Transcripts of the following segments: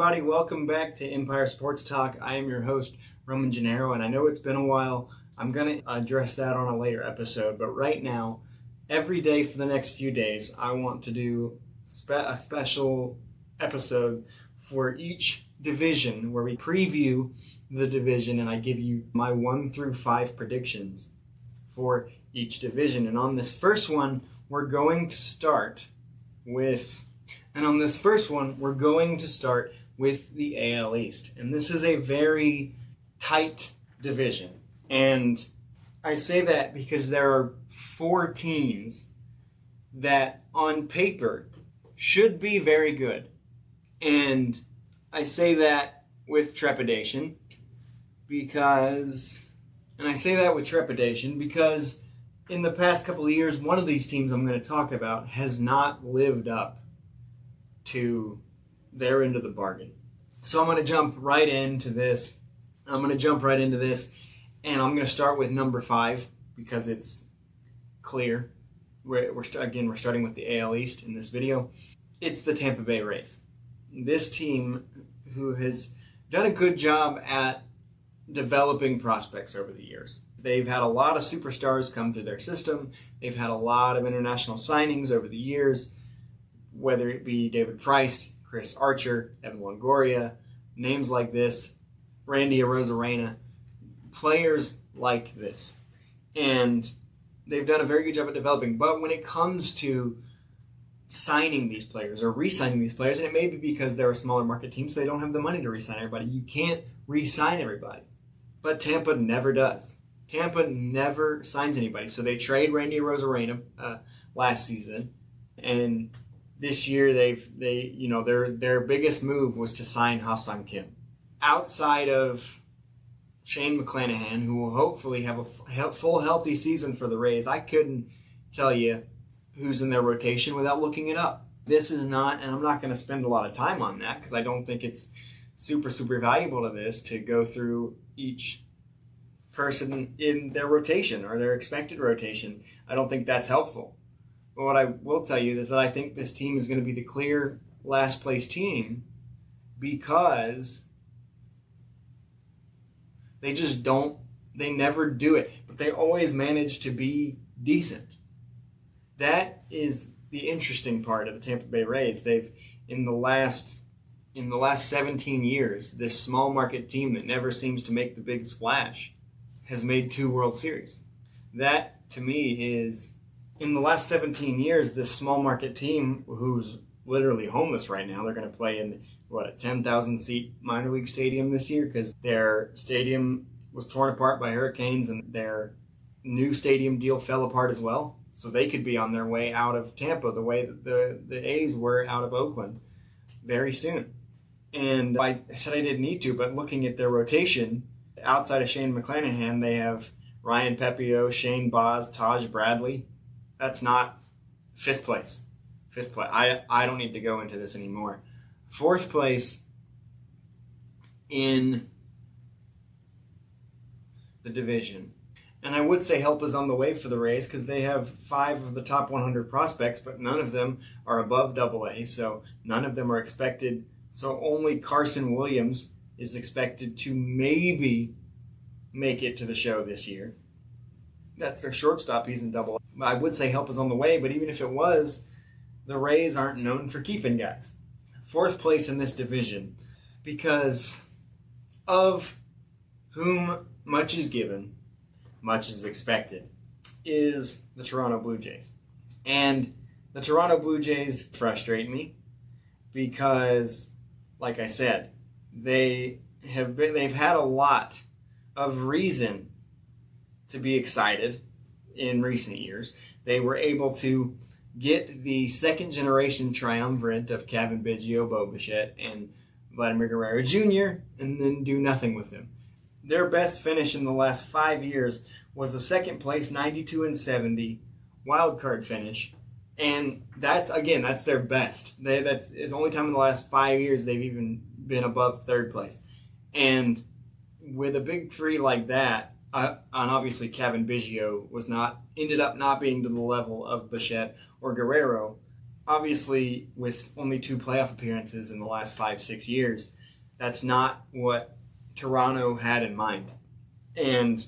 everybody. Welcome back to Empire Sports Talk. I am your host, Roman Gennaro, and I know it's been a while. I'm going to address that on a later episode, but right now, every day for the next few days, I want to do a special episode for each division where we preview the division and I give you my 1 through 5 predictions for each division. And on this first one, we're going to start with the AL East. And this is a very tight division. And I say that because there are 4 teams that on paper should be very good. And I say that with trepidation because in the past couple of years, one of these teams I'm going to talk about has not lived up to their end of the bargain. So I'm going to jump right into this. And I'm going to start with number 5 because it's clear. We're starting with the AL East in this video. It's the Tampa Bay Rays. This team who has done a good job at developing prospects over the years. They've had a lot of superstars come through their system. They've had a lot of international signings over the years, whether it be David Price, Chris Archer, Evan Longoria, names like this, Randy Arozarena, players like this. And they've done a very good job at developing. But when it comes to signing these players or re-signing these players, and it may be because they're a smaller market team, so they don't have the money to re-sign everybody. You can't re-sign everybody. But Tampa never does. Tampa never signs anybody. So they trade Randy Arozarena last season, and this year their biggest move was to sign Ha-Seong Kim. Outside of Shane McClanahan, who will hopefully have a full healthy season for the Rays, I couldn't tell you who's in their rotation without looking it up. This is not, and I'm not going to spend a lot of time on that because I don't think it's super valuable to this to go through each person in their rotation or their expected rotation. I don't think that's helpful. But what I will tell you is that I think this team is going to be the clear last place team because they never do it, but they always manage to be decent. That is the interesting part of the Tampa Bay Rays. They've, in the last 17 years, this small market team that never seems to make the big splash has made 2 World Series. That, to me, is, in the last 17 years, this small market team who's literally homeless right now, they're going to play in, a 10,000-seat minor league stadium this year because their stadium was torn apart by hurricanes and their new stadium deal fell apart as well. So they could be on their way out of Tampa the way that the A's were out of Oakland very soon. And I said I didn't need to, but looking at their rotation, outside of Shane McClanahan, they have Ryan Pepio, Shane Baz, Taj Bradley. That's not 5th place. 5th place. I don't need to go into this anymore. 4th place in the division. And I would say help is on the way for the Rays because they have 5 of the top 100 prospects, but none of them are above AA, so none of them are expected. So only Carson Williams is expected to maybe make it to the show this year. That's their shortstop. He's in AA. I would say help is on the way, but even if it was, the Rays aren't known for keeping guys. 4th place in this division because of whom much is given, much is expected, is the Toronto Blue Jays. And the Toronto Blue Jays frustrate me because, like I said, they've had a lot of reason to be excited in recent years. They were able to get the second-generation triumvirate of Cavan Biggio, Bo Bichette, and Vladimir Guerrero Jr., and then do nothing with them. Their best finish in the last 5 years was a second place 92-70 wild card finish, and that's their best. That is the only time in the last 5 years they've even been above 3rd place. And with a big 3 like that, and obviously Cavan Biggio ended up not being to the level of Bichette or Guerrero, obviously, with only 2 playoff appearances in the last 5-6 years, that's not what Toronto had in mind. And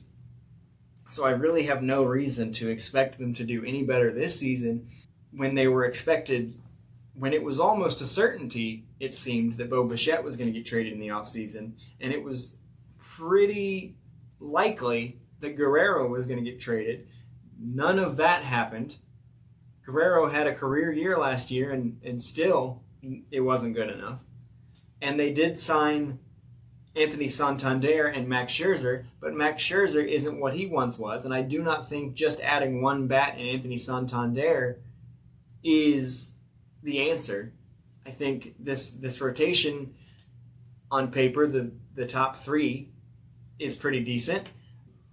so I really have no reason to expect them to do any better this season when they were expected, when it was almost a certainty, it seemed, that Bo Bichette was going to get traded in the offseason, and it was pretty likely that Guerrero was going to get traded. None of that happened. Guerrero had a career year last year, and still it wasn't good enough. And they did sign Anthony Santander and Max Scherzer, but Max Scherzer isn't what he once was, and I do not think just adding one bat in Anthony Santander is the answer. I think this rotation on paper, the top 3, is pretty decent.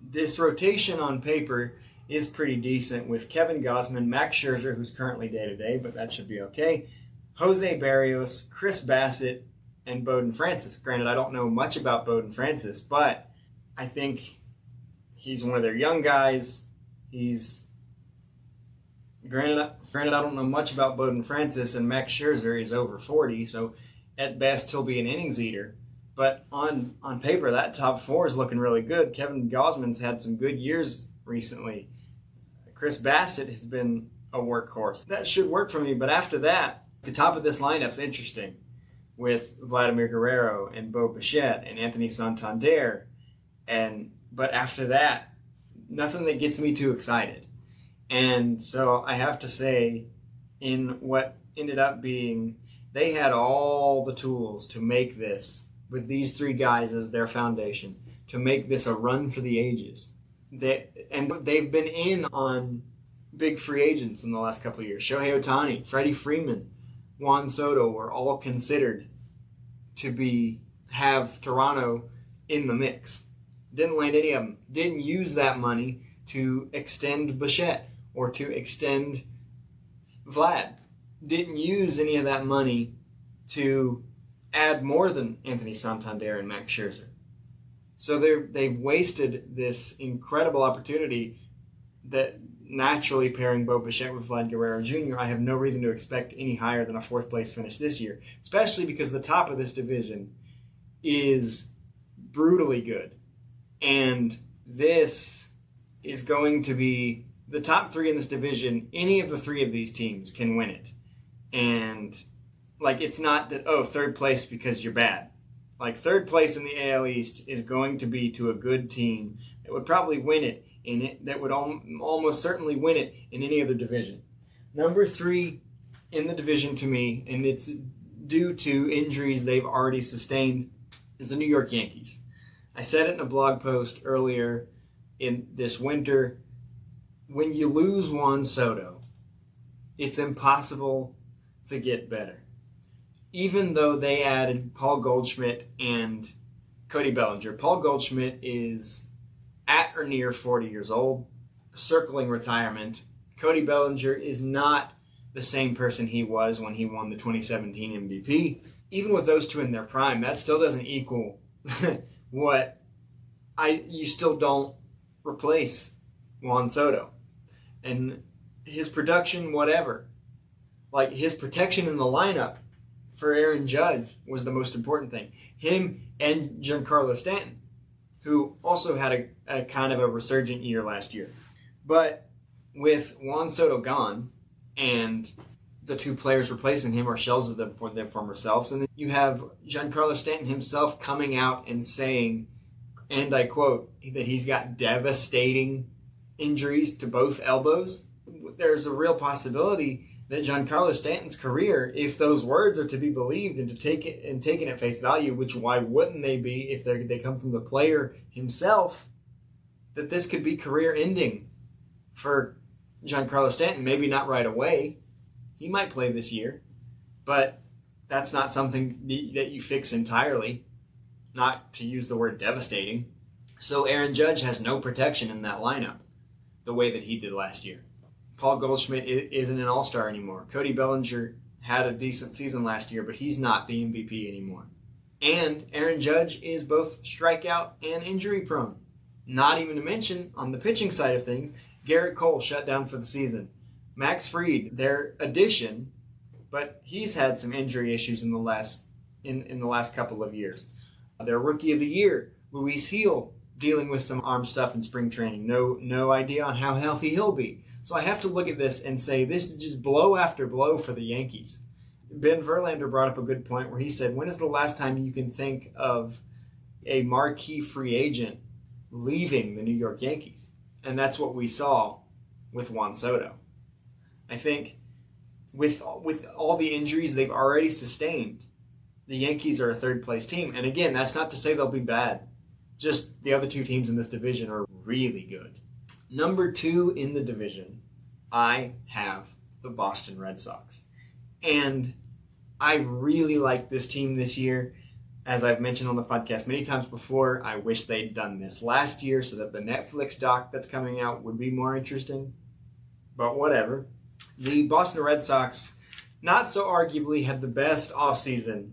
This rotation on paper is pretty decent with Kevin Gausman, Max Scherzer, who's currently day-to-day, but that should be okay, Jose Barrios, Chris Bassett, and Bowden Francis. Granted, I don't know much about Bowden Francis, but I think he's one of their young guys. Granted, I don't know much about Bowden Francis, and Max Scherzer is over 40, so at best he'll be an innings eater. But on paper, that top 4 is looking really good. Kevin Gausman's had some good years recently. Chris Bassett has been a workhorse. That should work for me, but after that, the top of this lineup's interesting, with Vladimir Guerrero and Bo Bichette and Anthony Santander. But after that, nothing that gets me too excited. And so I have to say, in what ended up being, they had all the tools to make this, with these 3 guys as their foundation, to make this a run for the ages. They've been in on big free agents in the last couple of years. Shohei Ohtani, Freddie Freeman, Juan Soto were all considered to have Toronto in the mix. Didn't land any of them. Didn't use that money to extend Bichette or to extend Vlad. Didn't use any of that money to add more than Anthony Santander and Max Scherzer. So they've wasted this incredible opportunity that naturally pairing Bo Bichette with Vlad Guerrero Jr., I have no reason to expect any higher than a 4th place finish this year, especially because the top of this division is brutally good. And this is going to be the top 3 in this division. Any of the 3 of these teams can win it. And it's not that, 3rd place because you're bad. 3rd place in the AL East is going to be to a good team that would probably win it, that would almost certainly win it in any other division. Number 3 in the division to me, and it's due to injuries they've already sustained, is the New York Yankees. I said it in a blog post earlier in this winter. When you lose Juan Soto, it's impossible to get better. Even though they added Paul Goldschmidt and Cody Bellinger. Paul Goldschmidt is at or near 40 years old, circling retirement. Cody Bellinger is not the same person he was when he won the 2017 MVP. Even with those 2 in their prime, that still doesn't equal you still don't replace Juan Soto. And his production, whatever. His protection in the lineup for Aaron Judge was the most important thing. Him and Giancarlo Stanton, who also had a kind of a resurgent year last year. But with Juan Soto gone, and the 2 players replacing him are shells of their former selves, and then you have Giancarlo Stanton himself coming out and saying, and I quote, that he's got devastating injuries to both elbows. There's a real possibility that Giancarlo Stanton's career, if those words are to be believed and taken at face value, which why wouldn't they be if they come from the player himself, that this could be career ending for Giancarlo Stanton. Maybe not right away. He might play this year, but that's not something that you fix entirely, not to use the word devastating. So Aaron Judge has no protection in that lineup the way that he did last year. Paul Goldschmidt isn't an all-star anymore. Cody Bellinger had a decent season last year, but he's not the MVP anymore. And Aaron Judge is both strikeout and injury prone. Not even to mention, on the pitching side of things, Garrett Cole shut down for the season. Max Fried, their addition, but he's had some injury issues in the last couple of years. Their rookie of the year, Luis Gil, dealing with some arm stuff in spring training. No idea on how healthy he'll be. So I have to look at this and say this is just blow after blow for the Yankees. Ben Verlander brought up a good point where he said, when is the last time you can think of a marquee free agent leaving the New York Yankees? And that's what we saw with Juan Soto. I think with all the injuries they've already sustained, the Yankees are a third-place team. And again, that's not to say they'll be bad. Just the other two teams in this division are really good. Number 2 in the division, I have the Boston Red Sox. And I really like this team this year. As I've mentioned on the podcast many times before, I wish they'd done this last year so that the Netflix doc that's coming out would be more interesting. But whatever. The Boston Red Sox, not so arguably, had the best offseason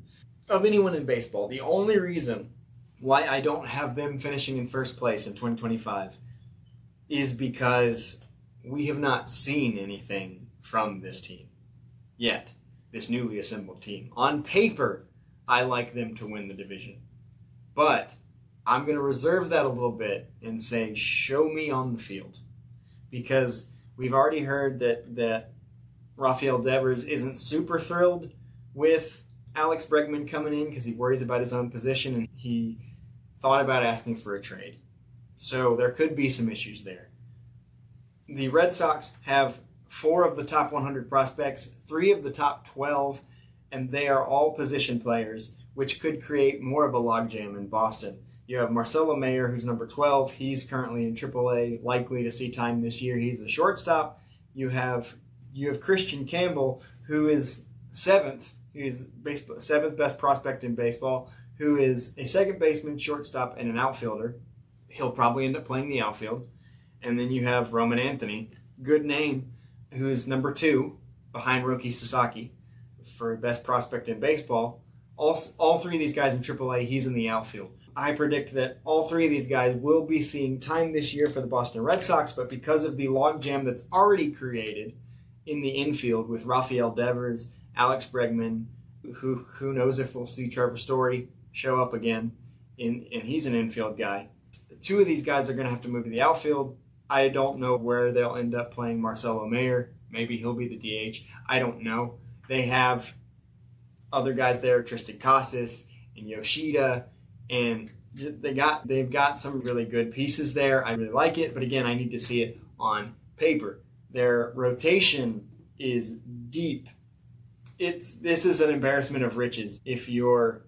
of anyone in baseball. The only reason why I don't have them finishing in first place in 2025 is because we have not seen anything from this team yet, this newly assembled team. On paper, I like them to win the division. But I'm going to reserve that a little bit and say, show me on the field. Because we've already heard that Rafael Devers isn't super thrilled with Alex Bregman coming in because he worries about his own position and he thought about asking for a trade. So there could be some issues there. The Red Sox have 4 of the top 100 prospects, 3 of the top 12, and they are all position players, which could create more of a logjam in Boston. You have Marcelo Mayer, who's number 12. He's currently in AAA, likely to see time this year. He's the shortstop. You have Christian Campbell, who is 7th. He's the 7th best prospect in baseball, who is a second baseman, shortstop, and an outfielder. He'll probably end up playing the outfield. And then you have Roman Anthony, good name, who's number 2 behind Roki Sasaki for best prospect in baseball. All 3 of these guys in AAA, he's in the outfield. I predict that all 3 of these guys will be seeing time this year for the Boston Red Sox, but because of the logjam that's already created in the infield with Rafael Devers, Alex Bregman, who knows if we'll see Trevor Story show up again, and he's an infield guy. 2 of these guys are going to have to move to the outfield. I don't know where they'll end up playing Marcelo Mayer. Maybe he'll be the DH. I don't know. They have other guys there, Tristan Casas and Yoshida, and they've got some really good pieces there. I really like it, but again, I need to see it on paper. Their rotation is deep. This is an embarrassment of riches if you're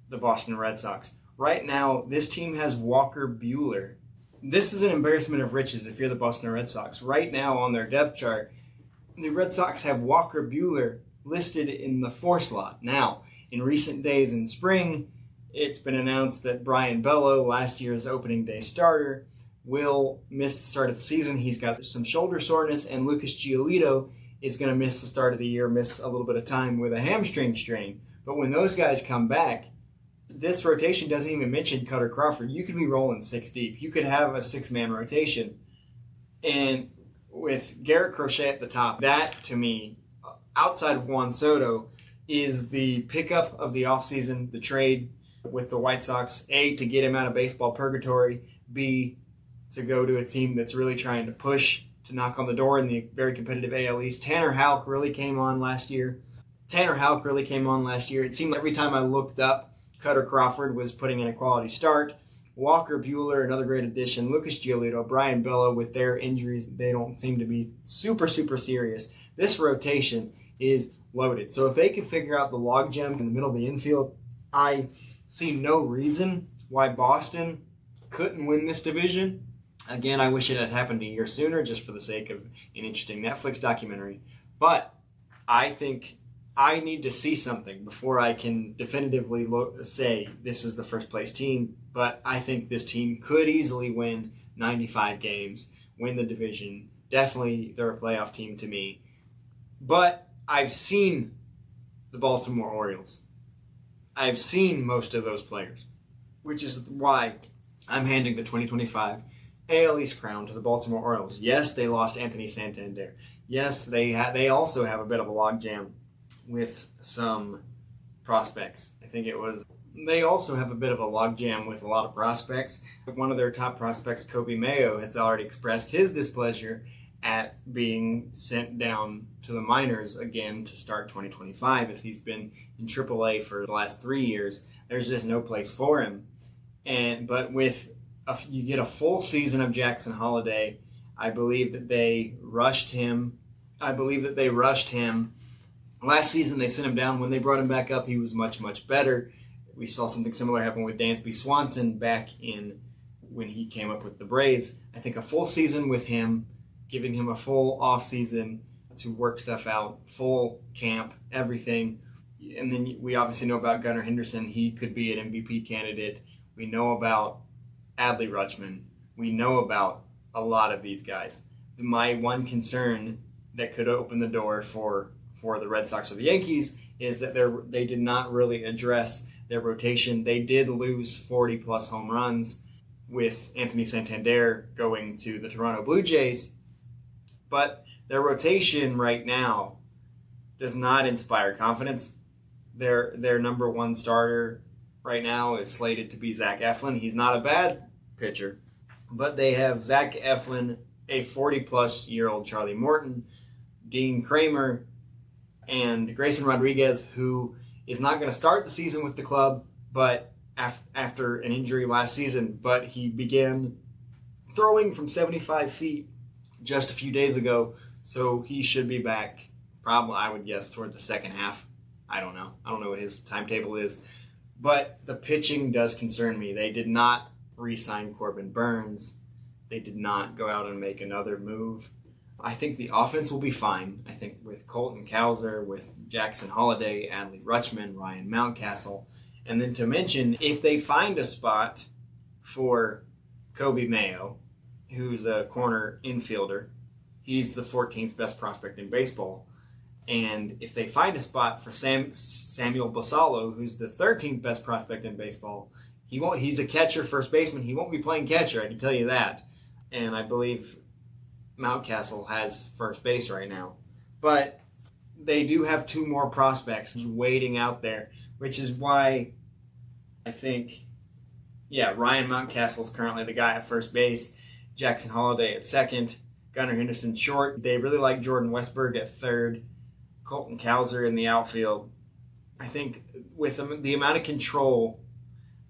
the Boston Red Sox. Right now, this team has Walker Buehler. This is an embarrassment of riches if you're the Boston Red Sox. Right now on their depth chart, the Red Sox have Walker Buehler listed in the 4 slot. Now, in recent days in spring, it's been announced that Brian Bello, last year's opening day starter, will miss the start of the season. He's got some shoulder soreness, and Lucas Giolito is going to miss the start of the year, miss a little bit of time with a hamstring strain. But when those guys come back, this rotation doesn't even mention Cutter Crawford. You could be rolling 6 deep. You could have a 6-man rotation. And with Garrett Crochet at the top, that to me, outside of Juan Soto, is the pickup of the offseason, the trade with the White Sox. A, to get him out of baseball purgatory. B, to go to a team that's really trying to push, to knock on the door in the very competitive AL East. Tanner Houck really came on last year. It seemed like every time I looked up, Cutter Crawford was putting in a quality start. Walker Buehler, another great addition. Lucas Giolito, Brian Bello, with their injuries, they don't seem to be super, super serious. This rotation is loaded. So if they can figure out the logjam in the middle of the infield, I see no reason why Boston couldn't win this division. Again, I wish it had happened a year sooner just for the sake of an interesting Netflix documentary. But I think I need to see something before I can definitively say this is the first place team. But I think this team could easily win 95 games, win the division. Definitely they're a playoff team to me. But I've seen the Baltimore Orioles. I've seen most of those players, which is why I'm handing the 2025 AL East crown to the Baltimore Orioles. Yes, they lost Anthony Santander. Yes, they also have a bit of a logjam with some prospects. I think it was they also have a bit of a logjam with a lot of prospects. One of their top prospects, Kobe Mayo, has already expressed his displeasure at being sent down to the minors again to start 2025, as he's been in AAA for the last 3 years. There's just no place for him. But you get a full season of Jackson Holliday. I believe that they rushed him. Last season they sent him down. When they brought him back up, he was much, much better. We saw something similar happen with Dansby Swanson back in when he came up with the Braves. I think a full season with him, giving him a full offseason to work stuff out, full camp, everything. And then we obviously know about Gunnar Henderson. He could be an MVP candidate. We know about Adley Rutschman. We know about a lot of these guys. My one concern that could open the door for the Red Sox or the Yankees is that they did not really address their rotation. They did lose 40-plus home runs with Anthony Santander going to the Toronto Blue Jays, but their rotation right now does not inspire confidence. Their number one starter right now is slated to be Zach Eflin. He's not a bad pitcher, but they have Zach Eflin, a 40-plus-year-old Charlie Morton, Dean Kramer, and Grayson Rodriguez, who is not going to start the season with the club, but after an injury last season, but he began throwing from 75 feet just a few days ago, so he should be back probably, I would guess, toward the second half. I don't know what his timetable is, but the pitching does concern me. They did not re-sign Corbin Burns. They did not go out and make another move. I think the offense will be fine. I think with Colton Cowser, with Jackson Holliday, Adley Rutschman, Ryan Mountcastle, and then to mention, if they find a spot for Kobe Mayo, who's a corner infielder, he's the 14th best prospect in baseball. And if they find a spot for Samuel Basallo, who's the 13th best prospect in baseball, he's a catcher, first baseman. He won't be playing catcher, I can tell you that. And I believe Mountcastle has first base right now. But they do have two more prospects waiting out there, which is why I think, Ryan Mountcastle is currently the guy at first base, Jackson Holliday at second, Gunnar Henderson short. They really like Jordan Westberg at third, Colton Cowser in the outfield. I think with the amount of control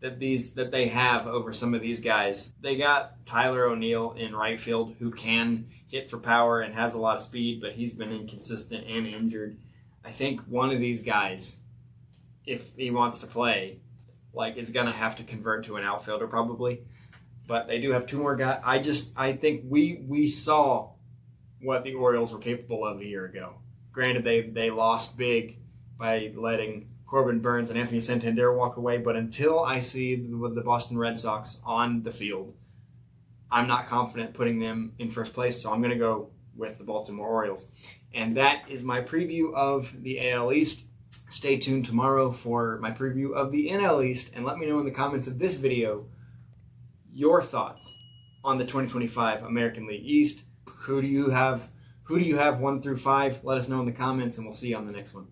that they have over some of these guys, they got Tyler O'Neill in right field, who can hit for power and has a lot of speed, but he's been inconsistent and injured. I think one of these guys, if he wants to play, is going to have to convert to an outfielder probably. But they do have two more guys. I think we saw what the Orioles were capable of a year ago. Granted, they lost big by letting Corbin Burns and Anthony Santander walk away, but until I see the Boston Red Sox on the field, I'm not confident putting them in first place, so I'm going to go with the Baltimore Orioles. And that is my preview of the AL East. Stay tuned tomorrow for my preview of the NL East, and let me know in the comments of this video your thoughts on the 2025 American League East. Who do you have 1 through 5? Let us know in the comments, and we'll see you on the next one.